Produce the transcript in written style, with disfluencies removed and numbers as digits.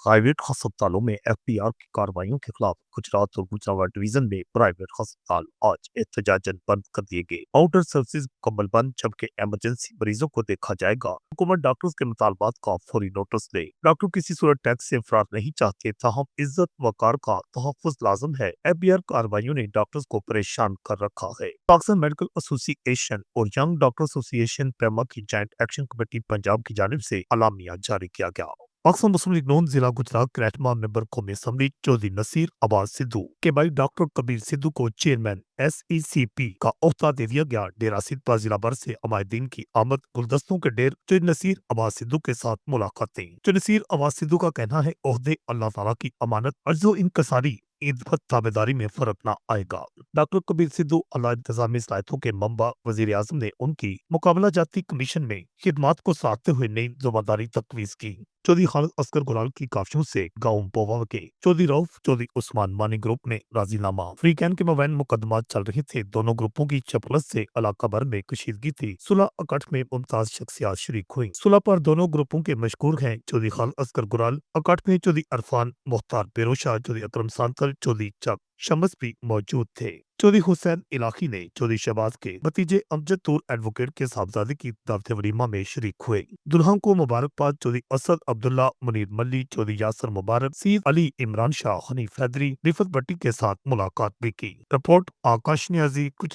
Private अस्पतालों में FDR की कार्रवाइयों के खिलाफ गुजरात और गुजरात डिवीजन में प्राइवेट अस्पताल आज एहतजाजन बंद कर दिए गए। आउटर सर्विसेज मुकम्मल बंद, जबकि इमरजेंसी मरीजों को देखा जाएगा। हुकूमत डॉक्टर्स के मुतालबात का फौरी नोटिस दे। डॉक्टर किसी सूरत टैक्स से फरार नहीं चाहते, ताहम इज्जत वकार का तहफ़्फ़ुज़ लाजम है। एफडीआर कार्रवाइयों ने डॉक्टर्स को परेशान कर रखा है। पाकिस्तान मेडिकल एसोसिएशन और यंग डॉक्टर एसोसिएशन पैमा की जॉइंट एक्शन कमेटी पंजाब की जानिब से अलामिया जारी किया गया। पाकिस्तान मुस्लिम लीग नून जिला गुजरात के रहनुमा मेंबर कौमी असम्बली चौधरी नसीर अब्बास सिद्धू के भाई डॉक्टर कबीर सिद्धू को चेयरमैन SECP का ओहदा दे दिया गया। डेरा सिद्धू जिला भर से अमायदीन की आमद गुलदस्तों के ढेर चौधरी नसीर अब्बास सिद्धू के साथ मुलाकातें। चौधरी नसीर अब्बास सिद्धू का कहना है, ओहदे अल्लाह ताला की अमानत, अर्जो इनकसारी इद्दत ताबेदारी में फर्क न आएगा। डॉक्टर कबीर सिद्धू अल्लाह इंतजामी सलाहियतों के मंबा वजीर आजम ने उनकी मुकाबला जाती कमीशन में खिदमात को साधते हुए नई जिम्मेदारी तजवीज की। चौधरी खालिद असगर गुलाल की काफियों से गाँव बोवा के चौधरी रऊफ चौधरी उस्मान मानी ग्रुप में राजीनामा। फ्री कैन के मबैन मुकदमा चल रहे थे। दोनों ग्रुपों की चपलत से इलाका भर में कशीदगी थी। सुलह अकठ में मुमताज शख्सियात शरीक हुई। सुलह पर दोनों ग्रुपों के मशहूर हैं चौधरी खालिद असगर गुलाल, अकठ में चौधरी अरफान मुख्तार बेरोशा, चौधरी अकरम सांतल, चौधरी चक शमस भी मौजूद थे। चौधरी हुसैन इलाकी ने चौधरी शहबाज के भतीजे अमजद तूर एडवोकेट के साहबजादे की दावत वलीमा में शरीक हुए। दुल्हन को मुबारकबाद चौधरी असद अब्दुल्ला, मुनीर मल्ली, चौधरी यासर मुबारक, सीद अली, इमरान शाह, हनीफ हैदरी, रिफत भट्टी के साथ मुलाकात भी की। रिपोर्ट आकाश न्याजी, गुजरात।